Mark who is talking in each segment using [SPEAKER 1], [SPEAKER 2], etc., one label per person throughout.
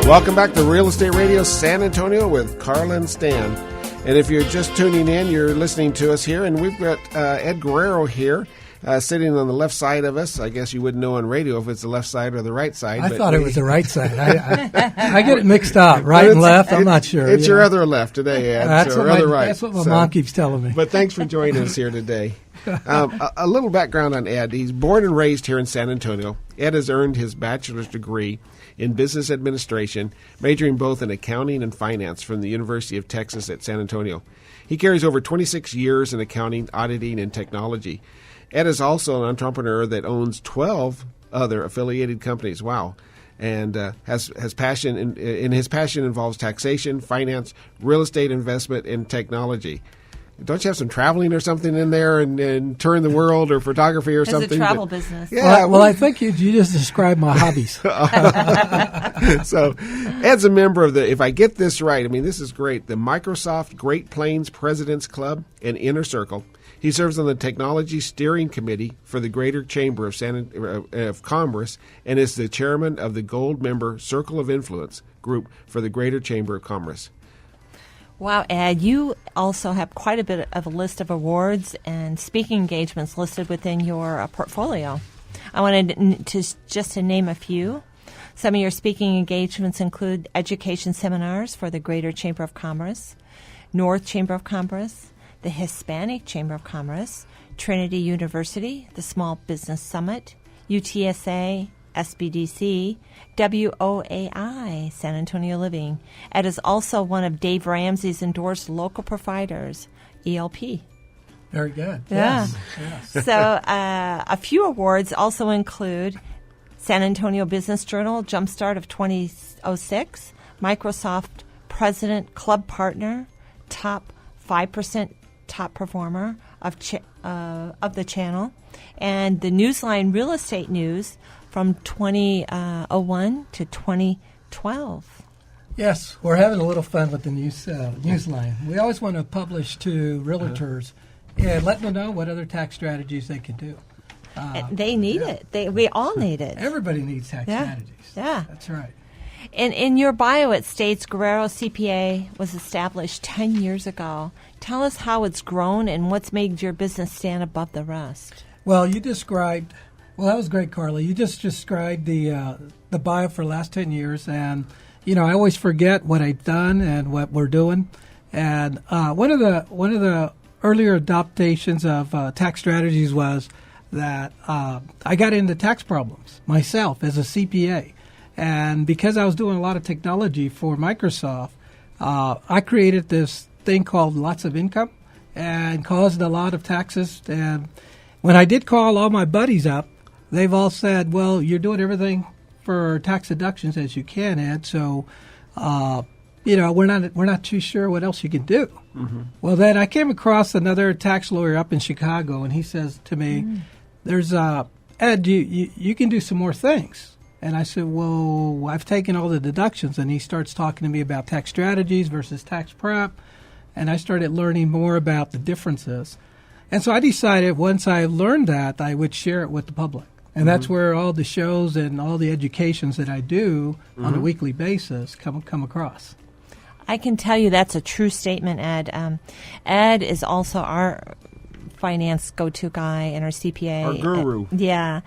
[SPEAKER 1] Welcome back to Real Estate Radio San Antonio with Carla and Stan. And if you're just tuning in, you're listening to us here, and we've got Ed Guerrero here sitting on the left side of us. I guess you wouldn't know on radio if it's the left side or the right side.
[SPEAKER 2] I thought it was the right side. I get it mixed up, right and left. I'm not sure.
[SPEAKER 1] It's your other left today, Ed.
[SPEAKER 2] That's
[SPEAKER 1] right.
[SPEAKER 2] What my mom keeps telling me.
[SPEAKER 1] But thanks for joining us here today. A little background on Ed. He's born and raised here in San Antonio. Ed has earned his bachelor's degree in business administration, majoring both in accounting and finance from the University of Texas at San Antonio. He carries over 26 years in accounting, auditing, and technology. Ed is also an entrepreneur that owns 12 other affiliated companies. Wow. And has passion, and his passion involves taxation, finance, real estate investment, and technology. Don't you have some traveling or something in there and touring the world or photography or something?
[SPEAKER 3] It's a travel business.
[SPEAKER 1] Yeah,
[SPEAKER 2] well, I think you just described my hobbies.
[SPEAKER 1] So, Ed's a member of the, if I get this right, I mean, this is great, the Microsoft Great Plains President's Club and Inner Circle. He serves on the Technology Steering Committee for the Greater Chamber of Commerce and is the chairman of the Gold Member Circle of Influence group for the Greater Chamber of Commerce.
[SPEAKER 3] Wow, Ed, you also have quite a bit of a list of awards and speaking engagements listed within your portfolio. I wanted to name a few. Some of your speaking engagements include education seminars for the Greater Chamber of Commerce, North Chamber of Commerce, the Hispanic Chamber of Commerce, Trinity University, the Small Business Summit, UTSA, SBDC, WOAI, San Antonio Living. Ed is also one of Dave Ramsey's endorsed local providers, ELP.
[SPEAKER 2] Very good.
[SPEAKER 3] Yeah.
[SPEAKER 2] Yes.
[SPEAKER 3] So a few awards also include San Antonio Business Journal Jumpstart of 2006, Microsoft President Club Partner, top 5% top performer of the channel, and the Newsline Real Estate News from 2001 to 2012.
[SPEAKER 2] Yes, we're having a little fun with the Newsline. We always want to publish to realtors and let them know what other tax strategies they can do.
[SPEAKER 3] They need it. We all need it.
[SPEAKER 2] Everybody needs tax strategies.
[SPEAKER 3] Yeah.
[SPEAKER 2] That's right.
[SPEAKER 3] In your bio, it states Guerrero CPA was established 10 years ago. Tell us how it's grown and what's made your business stand above the rest.
[SPEAKER 2] Well, that was great, Carla. You just described the bio for the last 10 years, and I always forget what I've done and what we're doing. And one of the earlier adaptations of tax strategies was that I got into tax problems myself as a CPA. And because I was doing a lot of technology for Microsoft, I created this thing called Lots of Income and caused a lot of taxes. And when I did call all my buddies up, they've all said, well, you're doing everything for tax deductions as you can, Ed. So, we're not too sure what else you can do. Mm-hmm. Well, then I came across another tax lawyer up in Chicago, and he says to me, there's Ed, you can do some more things. And I said, well, I've taken all the deductions. And he starts talking to me about tax strategies versus tax prep. And I started learning more about the differences. And so I decided once I learned that, I would share it with the public. And that's where all the shows and all the educations that I do on a weekly basis come across.
[SPEAKER 3] I can tell you that's a true statement, Ed. Ed is also our finance go-to guy and our CPA.
[SPEAKER 1] Our guru.
[SPEAKER 3] Yeah.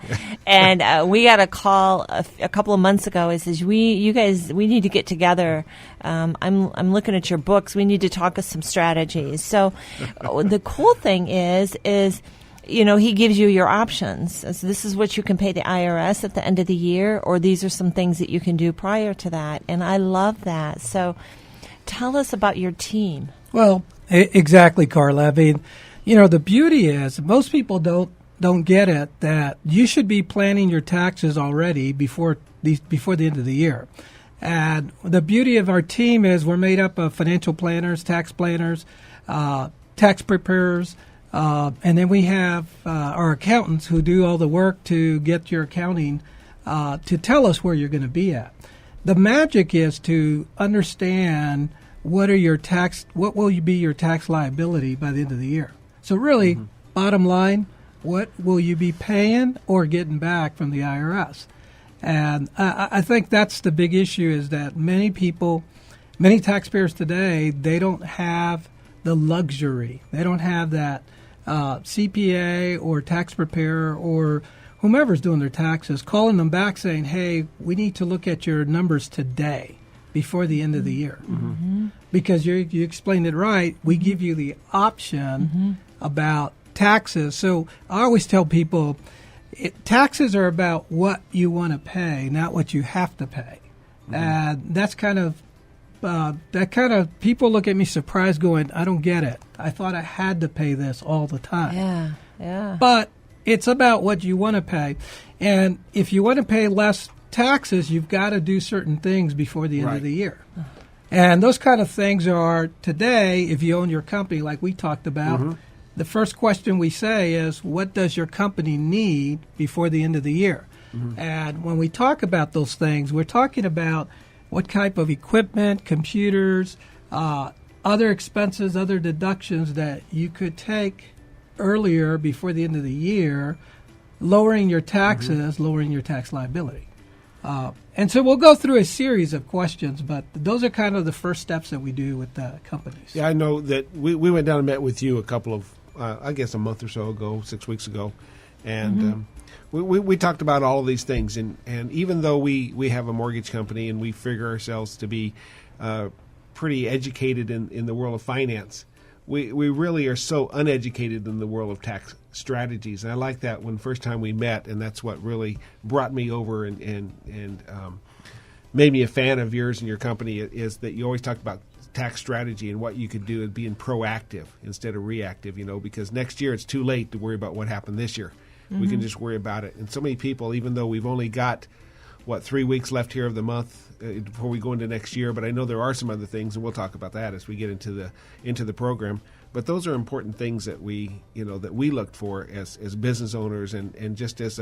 [SPEAKER 3] And we got a call a couple of months ago. It says, we need to get together. I'm looking at your books. We need to talk us some strategies. So the cool thing is he gives you your options. So this is what you can pay the IRS at the end of the year, or these are some things that you can do prior to that. And I love that. So tell us about your team.
[SPEAKER 2] Well, exactly, Carla. I mean, the beauty is most people don't get it that you should be planning your taxes already before the end of the year. And the beauty of our team is we're made up of financial planners, tax preparers, and then we have our accountants who do all the work to get your accounting to tell us where you're going to be at. The magic is to understand what will be your tax liability by the end of the year. So really, bottom line, what will you be paying or getting back from the IRS? And I think that's the big issue, is that many taxpayers today, they don't have the luxury. They don't have that CPA or tax preparer or whomever's doing their taxes calling them back saying, hey, we need to look at your numbers today before the end of the year.
[SPEAKER 3] Mm-hmm.
[SPEAKER 2] Because you explained it right. We give you the option about taxes. So I always tell people, taxes are about what you want to pay, not what you have to pay. And that's kind of people look at me surprised going, I don't get it. I thought I had to pay this all the time.
[SPEAKER 3] Yeah.
[SPEAKER 2] But it's about what you want to pay. And if you want to pay less taxes, you've got to do certain things before the end of the year. And those kind of things are, today, if you own your company like we talked about, the first question we say is, what does your company need before the end of the year? And when we talk about those things, we're talking about what type of equipment, computers, other expenses, other deductions that you could take earlier before the end of the year, lowering your taxes, lowering your tax liability. And so we'll go through a series of questions, but those are kind of the first steps that we do with the companies.
[SPEAKER 1] Yeah, I know that we went down and met with you a couple of, I guess a month or so ago, 6 weeks ago, and we talked about all of these things. And even though we have a mortgage company and we figure ourselves to be pretty educated in the world of finance, we really are so uneducated in the world of tax strategies. And I like that when first time we met, and that's what really brought me over and made me a fan of yours and your company, is that you always talk about tax strategy and what you could do and being proactive instead of reactive, because next year it's too late to worry about what happened this year. We can just worry about it. And so many people, even though we've only got 3 weeks left here of the month before we go into next year, but I know there are some other things, and we'll talk about that as we get into the program. But those are important things that we looked for as business owners and just as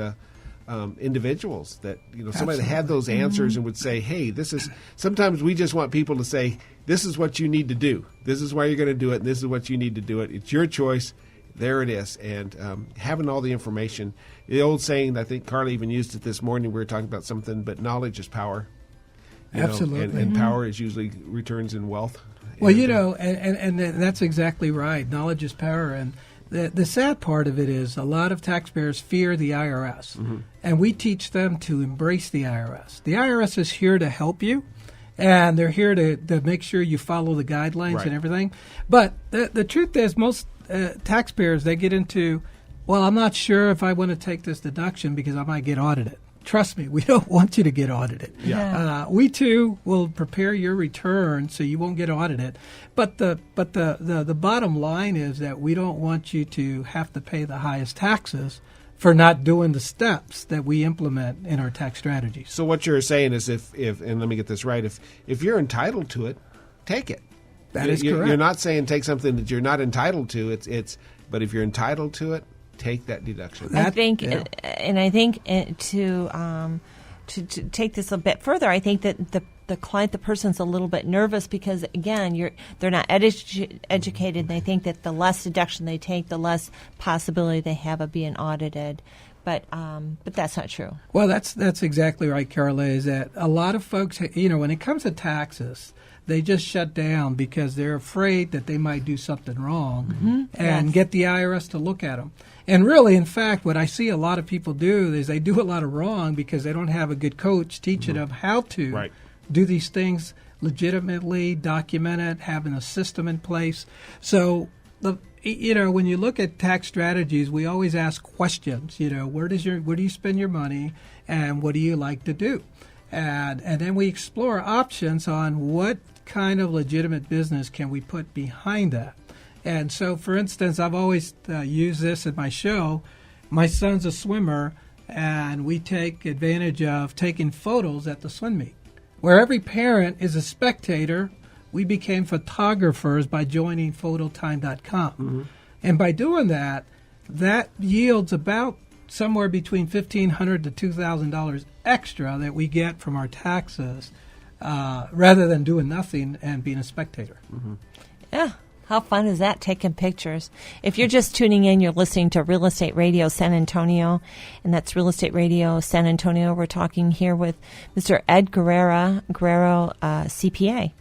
[SPEAKER 1] individuals, that somebody that had those answers and would say, hey, this is. Sometimes we just want people to say, this is what you need to do. This is why you're going to do it. And this is what you need to do it. It's your choice. There it is. And having all the information, the old saying, I think Carla even used it this morning, we were talking about something, but knowledge is power.
[SPEAKER 2] Absolutely.
[SPEAKER 1] And power is usually returns in wealth.
[SPEAKER 2] Well, and that's exactly right. Knowledge is power. And the sad part of it is a lot of taxpayers fear the IRS. And we teach them to embrace the IRS. The IRS is here to help you. And they're here to make sure you follow the guidelines and everything. But the truth is, most taxpayers, they get into, well, I'm not sure if I want to take this deduction because I might get audited. Trust me, we don't want you to get audited. We too will prepare your return so you won't get audited. But the bottom line is that we don't want you to have to pay the highest taxes for not doing the steps that we implement in our tax strategies.
[SPEAKER 1] So what you're saying is, if and let me get this right, if you're entitled to it, take it.
[SPEAKER 2] That is correct.
[SPEAKER 1] You're not saying take something that you're not entitled to. But if you're entitled to it, take that deduction.
[SPEAKER 3] I think to take this a bit further, I think that the client, the person's a little bit nervous because, again, they're not educated. They think that the less deduction they take, the less possibility they have of being audited. But that's not true.
[SPEAKER 2] Well, that's exactly right, Carla, is that a lot of folks, when it comes to taxes, they just shut down because they're afraid that they might do something wrong and get the IRS to look at them. And really, in fact, what I see a lot of people do is they do a lot of wrong because they don't have a good coach teaching them how to do these things legitimately, document it, having a system in place. So, when you look at tax strategies, we always ask questions. Where do you spend your money, and what do you like to do? And then we explore options on what kind of legitimate business can we put behind that. And so, for instance, I've always used this in my show. My son's a swimmer, and we take advantage of taking photos at the swim meet. Where every parent is a spectator, we became photographers by joining phototime.com. And by doing that yields about somewhere between $1,500 to $2,000 extra that we get from our taxes rather than doing nothing and being a spectator.
[SPEAKER 3] Yeah. How fun is that, taking pictures? If you're just tuning in, you're listening to Real Estate Radio San Antonio, and that's Real Estate Radio San Antonio. We're talking here with Mr. Ed Guerrero CPA.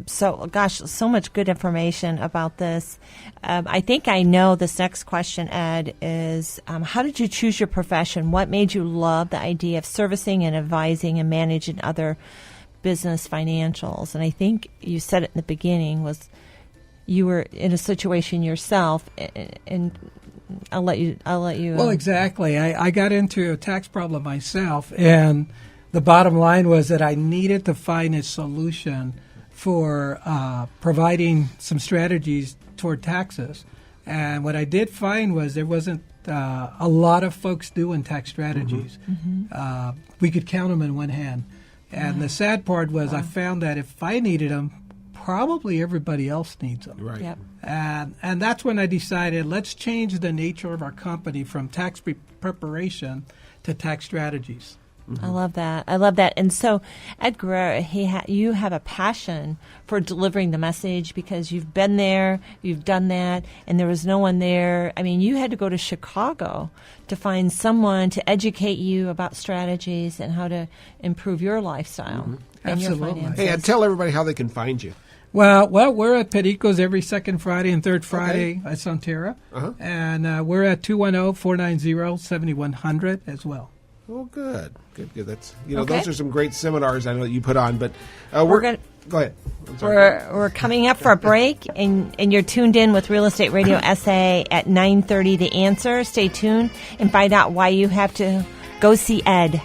[SPEAKER 3] So, gosh, so much good information about this. I think I know this next question, Ed, is how did you choose your profession? What made you love the idea of servicing and advising and managing other business financials? And I think you said it in the beginning was you were in a situation yourself, and I'll let you.
[SPEAKER 2] Well, exactly. I got into a tax problem myself, and the bottom line was that I needed to find a solution for providing some strategies toward taxes. And what I did find was there wasn't a lot of folks doing tax strategies. Mm-hmm. We could count them in one hand. And the sad part was I found that if I needed them, probably everybody else needs them.
[SPEAKER 1] Right.
[SPEAKER 3] Yep.
[SPEAKER 2] And that's when I decided let's change the nature of our company from tax preparation to tax strategies.
[SPEAKER 3] Mm-hmm. I love that. And so, Ed Guerrero, you have a passion for delivering the message because you've been there, you've done that, and there was no one there. I mean, you had to go to Chicago to find someone to educate you about strategies and how to improve your lifestyle and your
[SPEAKER 2] Absolutely.
[SPEAKER 3] finances.
[SPEAKER 1] Hey, tell everybody how they can find you.
[SPEAKER 2] Well, we're at Perico's every second Friday and third Friday at Sonterra.
[SPEAKER 1] Uh-huh.
[SPEAKER 2] And we're at 210-490-7100 as well.
[SPEAKER 1] Oh, good. That's those are some great seminars I know that you put on. But go ahead. I'm sorry.
[SPEAKER 3] We're coming up for a break, and you're tuned in with Real Estate Radio SA at 9:30. The Answer. Stay tuned and find out why you have to go see Ed.